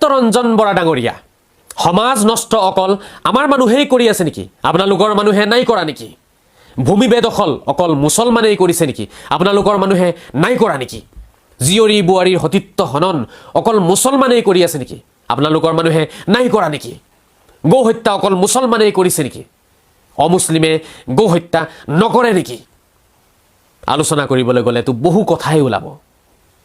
সত্যৰঞ্জন বৰা ডাঙৰীয়া সমাজ নষ্ট অকল আমাৰ মানুহেই কৰি আছে নেকি আপোনালোকৰ মানুহে নাই কৰা নেকি ভূমি বেদখল অকল মুছলমানেই কৰিছে নেকি আপোনালোকৰ মানুহে নাই কৰা নেকি জিয়ৰী বুৱাৰীৰ সতীত্ব হনন অকল মুছলমানেই কৰি আছে নেকি আপোনালোকৰ মানুহে নাই কৰা নেকি গো হত্যা অকল মুছলমানেই কৰিছে নেকি অমুছলিমে গো হত্যা নকৰে নেকি আলোচনা কৰিবলৈ গ'লেতো বহু কথাই ওলাব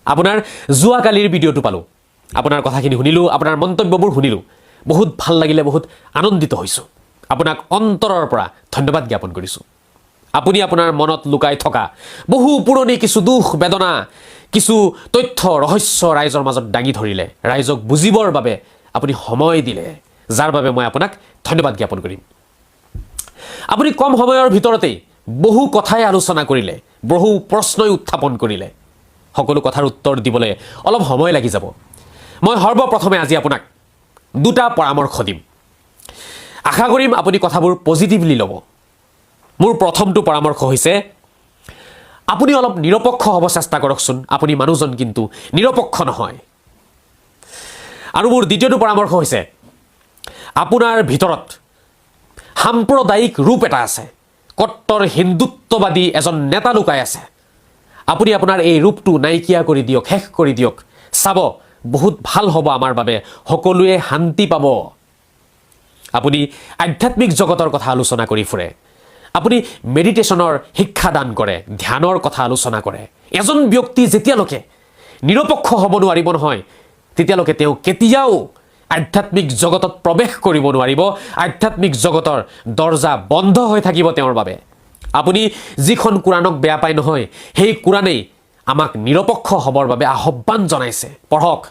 আপোনাৰ যোৱাকালিৰ ভিডিঅ'টো পালোঁ আপোনাৰ কথাখিনি শুনিলোঁ আপোনাৰ মন্তব্যবোৰ শুনিলোঁ বহুত ভাল লাগিলে বহুত আনন্দিত হৈছোঁ আপোনাক অন্তৰৰ পৰা ধন্যবাদ জ্ঞাপন কৰিছোঁ আপুনি আপোনাৰ মনত লুকাই থকা বহু পুৰণি কিছু দুখ বেদনা কিছু তথ্য ৰহস্য ৰাইজৰ মাজত দাঙি ধৰিলে ৰাইজক বুজিবৰ বাবে আপুনি সময় দিলে যাৰ বাবে মই আপোনাক ধন্যবাদ জ্ঞাপন কৰিম আপুনি কম সময়ৰ ভিতৰতেই বহু কথাই আলোচনা কৰিলে বহু প্ৰশ্নই উত্থাপন কৰিলে সকলো কথাৰ উত্তৰ দিবলৈ অলপ সময় লাগি যাব মই সৰ্বপ্ৰথমে আজি আপোনাক দুটা পৰামৰ্শ দিম আশা কৰিম আপুনি কথাবোৰ পজিটিভলি ল'ব মোৰ প্ৰথমটো পৰামৰ্শ হৈছে আপুনি অলপ নিৰপেক্ষ হ'ব চেষ্টা কৰকচোন আপুনি মানুহজন কিন্তু নিৰপেক্ষ নহয় আৰু মোৰ দ্বিতীয়টো পৰামৰ্শ হৈছে আপোনাৰ ভিতৰত সাম্প্ৰদায়িক ৰূপ এটা আছে কট্টৰ হিন্দুত্ববাদী এজন নেতা লুকাই আছে আপুনি আপোনাৰ এই ৰূপটো নাইকিয়া কৰি দিয়ক শেষ কৰি দিয়ক চাব বহুত ভাল হ'ব আমাৰ বাবে সকলোৱে শান্তি পাব আপুনি আধ্যাত্মিক জগতৰ কথা আলোচনা কৰি ফুৰে আপুনি মেডিটেশ্যনৰ শিক্ষা দান কৰে ধ্যানৰ কথা আলোচনা কৰে এজন ব্যক্তি যেতিয়ালৈকে নিৰপেক্ষ হ'ব নোৱাৰিব নহয় তেতিয়ালৈকে তেওঁ কেতিয়াও আধ্যাত্মিক জগতত প্ৰৱেশ কৰিব নোৱাৰিব আধ্যাত্মিক জগতৰ দৰ্জা বন্ধ হৈ থাকিব তেওঁৰ বাবে আপুনি যিখন কোৰাণক বেয়া পায় নহয় সেই কোৰাণেই আমাক নিৰপেক্ষ হ'বৰ বাবে আহ্বান জনাইছে পঢ়ক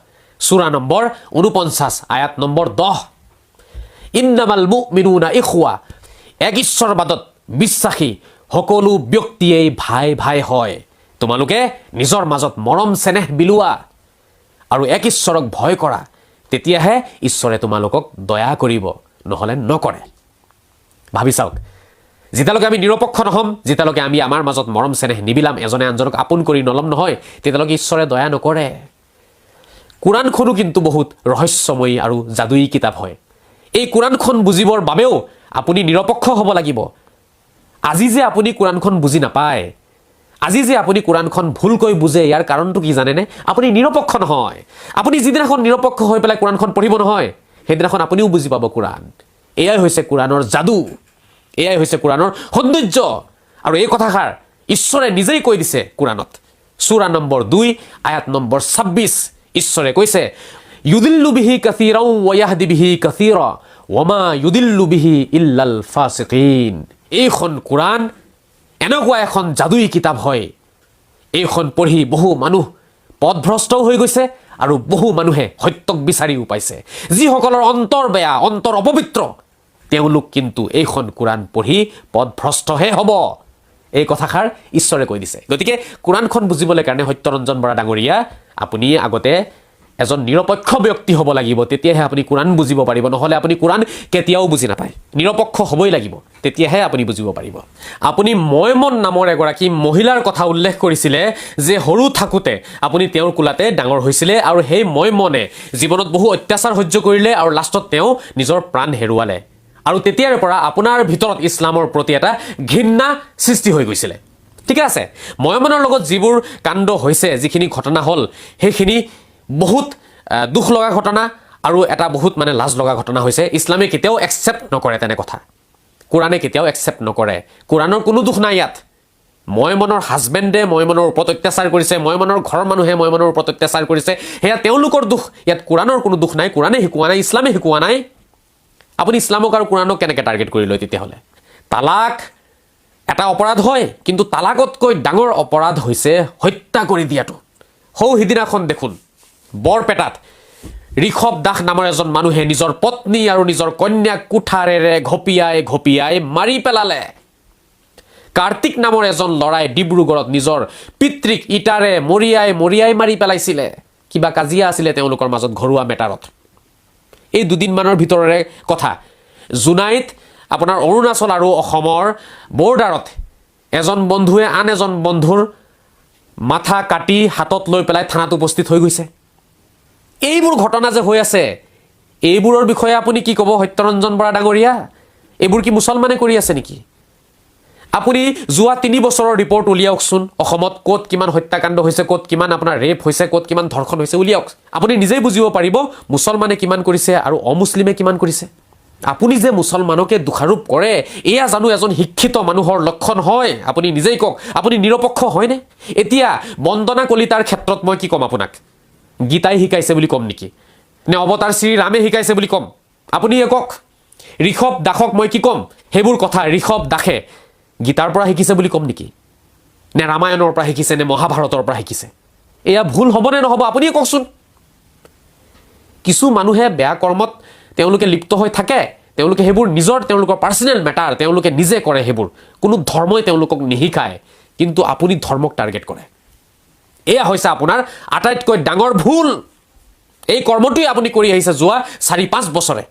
সূৰা নম্বৰ 49 আয়াত নম্বৰ 10 ইন্নামাল মুমিনুনা ইখৱা এক ঈশ্বৰবাদত বিশ্বাসী সকলো ব্যক্তিয়েই ভাই ভাই হয় তোমালোকে নিজৰ মাজত মৰম চেনেহ বিলোৱা আৰু এক ঈশ্বৰক ভয় কৰা তেতিয়াহে ঈশ্বৰে তোমালোকক দয়া কৰিব নহলে নকৰে ভাবি চাওক যেতিয়ালৈকে আমি নিৰপেক্ষ নহম যেতিয়ালৈকে আমি আমাৰ মাজত মৰম চেনেহ নিবিলাম এজনে আনজনক আপোন কৰি নলম নহয় তেতিয়ালৈকে ঈশ্বৰে দয়া নকৰে কোৰাণখনো কিন্তু বহুত ৰহস্যময়ী আৰু যাদুয়ী কিতাপ হয় এই কোৰাণখন বুজিবৰ বাবেও আপুনি নিৰপেক্ষ হ'ব লাগিব আজি যে আপুনি কোৰাণখন বুজি নাপায় আজি যে আপুনি কোৰাণখন ভুলকৈ বুজে ইয়াৰ কাৰণটো কি জানেনে আপুনি নিৰপেক্ষ নহয় আপুনি যিদিনাখন নিৰপেক্ষ হৈ পেলাই কোৰাণখন পঢ়িব নহয় সেইদিনাখন আপুনিও বুজি পাব কোৰাণ এয়াই হৈছে কোৰাণৰ যাদু এয়াই হৈছে কোৰাণৰ সৌন্দৰ্য আৰু এই কথাষাৰ ঈশ্বৰে নিজেই কৈ দিছে কোৰাণত সূৰা নম্বৰ 2 আয়াত নম্বৰ 26 ঈশ্বৰে কৈছে ইউদিল্লু বিহি কাসীৰা ওয়া ইয়াহদি বিহি কাসীৰা ওয়ামা ইউদিল্লু বিহি ইল্লাল ফাসিকিন এইখন কোৰাণ এনেকুৱা এখন যাদুয়ী কিতাপ হয় এইখন পঢ়ি বহু মানুহ পথভ্ৰষ্টও হৈ গৈছে আৰু বহু মানুহে সত্যক বিচাৰিও পাইছে যিসকলৰ অন্তৰ বেয়া অন্তৰ অপবিত্ৰ তেওঁলোক কিন্তু এইখন কোৰাণ পঢ়ি পথভ্ৰষ্টহে হ'ব এই কথাষাৰ ঈশ্বৰে কৈ দিছে গতিকে কোৰাণখন বুজিবলৈ কাৰণে সত্যৰঞ্জন বৰা ডাঙৰীয়া আপুনি আগতে এজন নিৰপেক্ষ ব্যক্তি হ'ব লাগিব তেতিয়াহে আপুনি কোৰাণ বুজিব পাৰিব নহলে আপুনি কোৰাণ কেতিয়াও বুজি নাপায় নিৰপেক্ষ হ'বই লাগিব তেতিয়াহে আপুনি বুজিব পাৰিব আপুনি ময়মন নামৰ এগৰাকী মহিলাৰ কথা উল্লেখ কৰিছিলে যে সৰু থাকোতে আপুনি তেওঁৰ কোলাতে ডাঙৰ হৈছিলে আৰু সেই ময়মনে জীৱনত বহু অত্যাচাৰ সহ্য কৰিলে আৰু লাষ্টত তেওঁ নিজৰ প্ৰাণ হেৰুৱালে আৰু তেতিয়াৰ পৰা আপোনাৰ ভিতৰত ইছলামৰ প্ৰতি এটা ঘৃণা সৃষ্টি হৈ গৈছিলে ঠিক আছে ময়মনৰ লগত যিবোৰ কাণ্ড হৈছে যিখিনি ঘটনা হ'ল সেইখিনি বহুত দুখ লগা ঘটনা আৰু এটা বহুত মানে লাজ লগা ঘটনা হৈছে ইছলামে কেতিয়াও একচেপ্ট নকৰে তেনে কথা কোৰাণে কেতিয়াও একচেপ্ট নকৰে কোৰাণৰ কোনো দুখ নাই ইয়াত ময়মনৰ হাজবেণ্ডে ময়মনৰ ওপৰত অত্যাচাৰ কৰিছে ময়মনৰ ঘৰৰ মানুহে ময়মনৰ ওপৰত অত্যাচাৰ কৰিছে সেয়া তেওঁলোকৰ দুখ ইয়াত কোৰাণৰ কোনো দুখ নাই কোৰাণে শিকোৱা নাই ইছলামে শিকোৱা নাই আপুনি ইছলামক আৰু কোৰাণক কেনেকৈ টাৰ্গেট কৰি লয় তেতিয়াহ'লে তালাক এটা অপৰাধ হয় কিন্তু তালাকতকৈ ডাঙৰ অপৰাধ হৈছে হত্যা কৰি দিয়াটো সৌ সিদিনাখন দেখোন বৰপেটাত ঋষভ দাস নামৰ এজন মানুহে নিজৰ পত্নী আৰু নিজৰ কন্যাক কুঠাৰেৰে ঘপিয়াই মাৰি পেলালে কাৰ্তিক নামৰ এজন ল'ৰাই ডিব্ৰুগড়ত নিজৰ পিতৃক ইটাৰে মৰিয়াই মাৰি পেলাইছিলে কিবা কাজিয়া আছিলে তেওঁলোকৰ মাজত ঘৰুৱা মেটাৰত এই দুদিনমানৰ ভিতৰৰে কথা জুনাইত আপোনাৰ অৰুণাচল আৰু অসমৰ বৰ্ডাৰত এজন বন্ধুৱে আন এজন বন্ধুৰ মাথা কাটি হাতত লৈ পেলাই থানাত উপস্থিত হৈ গৈছে এইবোৰ ঘটনা যে হৈ আছে এইবোৰৰ বিষয়ে আপুনি কি ক'ব সত্যৰঞ্জন বৰা ডাঙৰীয়া? এইবোৰ কি মুছলমানে কৰি আছে নেকি? আপুনি যোৱা 3 বছৰৰ ৰিপৰ্ট উলিয়াওকচোন। অসমত ক'ত কিমান হত্যাকাণ্ড হৈছে, ক'ত কিমান আপোনাৰ ৰেপ হৈছে, ক'ত কিমান ধৰ্ষণ হৈছে, উলিয়াওক। আপুনি নিজেই বুজিব পাৰিব মুছলমানে কিমান কৰিছে আৰু অমুছলিমে কিমান কৰিছে। আপুনি যে মুছলমানকে দোষাৰোপ কৰে, এয়া জানো এজন শিক্ষিত মানুহৰ লক্ষণ হয়? আপুনি নিজেই কওক, আপুনি নিৰপেক্ষ হয়নে? এতিয়া বন্দনা কলিতাৰ ক্ষেত্ৰত মই কি ক'ম আপোনাক? গীতাই শিকাইছে বুলি ক'ম নেকি? নে অৱতাৰ শ্ৰী ৰামে শিকাইছে বুলি ক'ম? আপুনি কওক। ঋষভ দাসক মই কি ক'ম? সেইবোৰ কথা ঋষভ দাসে গীতাৰ পৰা শিকিছে বুলি ক'ম নেকি? নে ৰামায়ণৰ পৰা শিকিছে, নে মহাভাৰতৰ পৰা শিকিছে? এয়া ভুল হ'বনে নহ'ব আপুনিয়ে কওকচোন। কিছু মানুহে বেয়া কৰ্মত তেওঁলোকে লিপ্ত হৈ থাকে, তেওঁলোকে সেইবোৰ তেওঁলোকৰ পাৰ্চনেল মেটাৰ, তেওঁলোকে নিজে কৰে সেইবোৰ, কোনো ধৰ্মই তেওঁলোকক নিশিকায়, কিন্তু আপুনি ধৰ্মক টাৰ্গেট কৰে। এয়া হৈছে আপোনাৰ আটাইতকৈ ডাঙৰ ভুল। এই কৰ্মটোৱে আপুনি কৰি আহিছে যোৱা 4-5 বছৰে।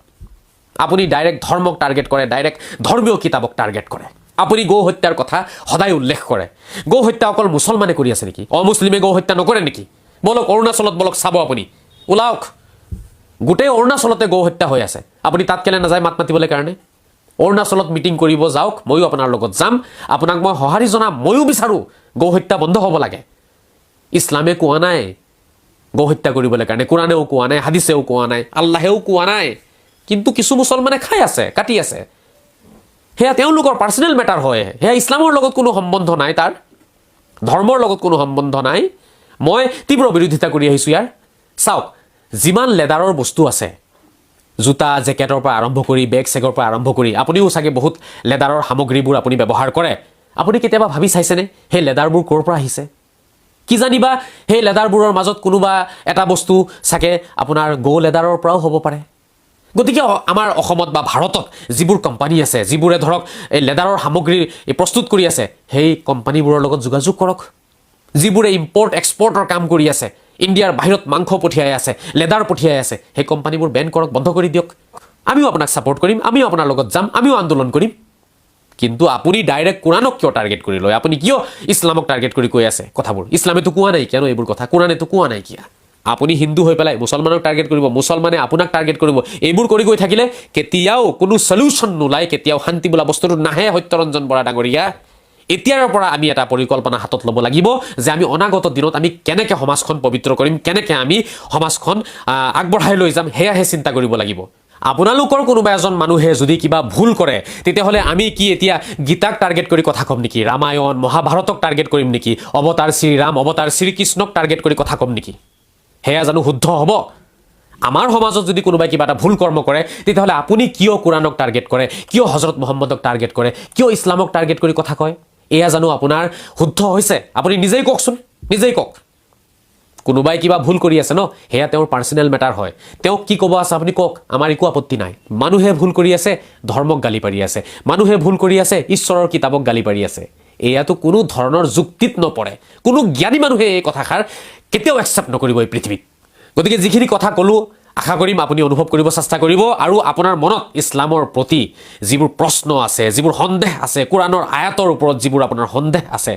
আপুনি ডাইৰেক্ট ধৰ্মক টাৰ্গেট কৰে, ডাইৰেক্ট ধৰ্মীয় কিতাপক টাৰ্গেট কৰে। আপুনি গৌ হত্যাৰ কথা সদায় উল্লেখ কৰে। গৌ হত্যা অকল মুছলমানে কৰি আছে নেকি? অমুছলিমে গৌ হত্যা নকৰে নেকি? বলক অৰুণাচলত বলক চাব, আপুনি ওলাওক। গোটেই অৰুণাচলতে গৌ হত্যা হৈ আছে। আপুনি তাত কেলে নাযায় মাত মাতিবলৈ কাৰণে? অৰুণাচলত মিটিং কৰিব যাওক, ময়ো আপোনাৰ লগত যাম। আপোনাক মই সঁহাৰি জনাম, ময়ো বিচাৰোঁ গৌ হত্যা বন্ধ হ'ব লাগে। ইছলামে কোৱা নাই গৌ হত্যা কৰিবলৈ কাৰণে, কোৰাণেও কোৱা নাই, হাদিছেও কোৱা নাই, আল্লাহেও কোৱা নাই, কিন্তু কিছু মুছলমানে খাই আছে, কাটি আছে। সেয়া তেওঁলোকৰ পাৰ্চনেল মেটাৰ হয়। সেয়া ইছলামৰ লগত কোনো সম্বন্ধ নাই, তাৰ ধৰ্মৰ লগত কোনো সম্বন্ধ নাই। মই তীব্ৰ বিৰোধিতা কৰি আহিছোঁ ইয়াৰ। চাওক, যিমান লেডাৰৰ বস্তু আছে, জোতা জেকেটৰ পৰা আৰম্ভ কৰি বেগ চেগৰ পৰা আৰম্ভ কৰি, আপুনিও চাগে বহুত লেডাৰৰ সামগ্ৰীবোৰ আপুনি ব্যৱহাৰ কৰে। আপুনি কেতিয়াবা ভাবি চাইছেনে সেই লেডাৰবোৰ ক'ৰ পৰা আহিছে? কি জানিবা সেই লেডাৰবোৰৰ মাজত কোনোবা এটা বস্তু চাগে আপোনাৰ গৌ লেডাৰৰ পৰাও হ'ব পাৰে। গতিকে আমাৰ অসমত বা ভাৰতত যিবোৰ কোম্পানী আছে, যিবোৰে ধৰক এই লেডাৰৰ সামগ্ৰী প্ৰস্তুত কৰি আছে, সেই কোম্পানীবোৰৰ লগত যোগাযোগ কৰক। যিবোৰে ইম্পৰ্ট এক্সপৰ্টৰ কাম কৰি আছে, ইণ্ডিয়াৰ বাহিৰত মাংস পঠিয়াই আছে, লেডাৰ পঠিয়াই আছে, সেই কোম্পানীবোৰ বেন কৰক, বন্ধ কৰি দিয়ক। আমিও আপোনাক ছাপোৰ্ট কৰিম, আমিও আপোনাৰ লগত যাম, আমিও আন্দোলন কৰিম। কিন্তু আপুনি ডাইৰেক্ট কোৰাণক কিয় টাৰ্গেট কৰি লয়? আপুনি কিয় ইছলামক টাৰ্গেট কৰি কৈ আছে কথাবোৰ? ইছলামেতো কোৱা নাই কিয়নো এইবোৰ কথা, কোৰাণেতো কোৱা নাই কিয়া। আপুনি হিন্দু হৈ পেলাই মুছলমানক টাৰ্গেট কৰিব, মুছলমানে আপোনাক টাৰ্গেট কৰিব। এইবোৰ কৰি গৈ থাকিলে কেতিয়াও কোনো সলিউশ্যন নোলায়, কেতিয়াও শান্তি বোলা বস্তুটো নাহে। সত্যৰঞ্জন বৰা ডাঙৰীয়া, এতিয়াৰ পৰা আমি এটা পৰিকল্পনা হাতত ল'ব লাগিব যে আমি অনাগত দিনত আমি কেনেকৈ সমাজখন পবিত্ৰ কৰিম, কেনেকৈ আমি সমাজখন আগবঢ়াই লৈ যাম, সেয়াহে চিন্তা কৰিব লাগিব। আপোনালোকৰ কোনোবা এজন মানুহে যদি কিবা ভুল কৰে, তেতিয়াহ'লে আমি কি এতিয়া গীতাক টাৰ্গেট কৰি কথা ক'ম নেকি? ৰামায়ণ মহাভাৰতক টাৰ্গেট কৰিম নেকি? অৱতাৰ শ্ৰীৰাম, অৱতাৰ শ্ৰীকৃষ্ণক টাৰ্গেট কৰি কথা ক'ম নেকি? সেয়া জানো শুদ্ধ হ'ব? আমাৰ সমাজত যদি কোনোবাই কিবা এটা ভুল কৰ্ম কৰে, তেতিয়াহ'লে আপুনি কিয় কোৰাণক টাৰ্গেট কৰে, কিয় হজৰত মহম্মদক টাৰ্গেট কৰে, কিয় ইছলামক টাৰ্গেট কৰি কথা কয়? এয়া জানো আপোনাৰ শুদ্ধ হৈছে? আপুনি নিজেই কওকচোন, নিজেই কওক। কোনোবাই কিবা ভুল কৰি আছে ন, সেয়া তেওঁৰ পাৰ্চনেল মেটাৰ হয়। তেওঁক কি ক'ব আছে আপুনি কওক, আমাৰ একো আপত্তি নাই। মানুহে ভুল কৰি আছে, ধৰ্মক গালি পাৰি আছে, মানুহে ভুল কৰি আছে, ঈশ্বৰৰ কিতাপক গালি পাৰি আছে। এয়াতো কোনো ধৰণৰ যুক্তিত নপৰে। কোনো জ্ঞানী মানুহে এই কথাষাৰ কেতিয়াও একচেপ্ট নকৰিব এই পৃথিৱীত। গতিকে যিখিনি কথা ক'লোঁ, আশা কৰিম আপুনি অনুভৱ কৰিব চেষ্টা কৰিব, আৰু আপোনাৰ মনত ইছলামৰ প্ৰতি যিবোৰ প্ৰশ্ন আছে, যিবোৰ সন্দেহ আছে, কোৰাণৰ আয়াতৰ ওপৰত যিবোৰ আপোনাৰ সন্দেহ আছে,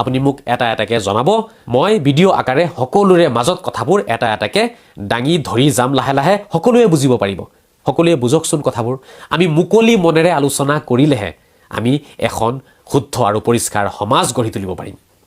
আপুনি মোক এটা এটাকৈ জনাব। মই ভিডিঅ' আকাৰে সকলোৰে মাজত কথাবোৰ এটা এটাকৈ দাঙি ধৰি যাম, লাহে লাহে সকলোৱে বুজিব পাৰিব। সকলোৱে বুজকচোন কথাবোৰ। আমি মুকলি মনেৰে আলোচনা কৰিলেহে আমি এখন শুদ্ধ আৰু পৰিষ্কাৰ সমাজ গঢ়ি তুলিব পাৰিম।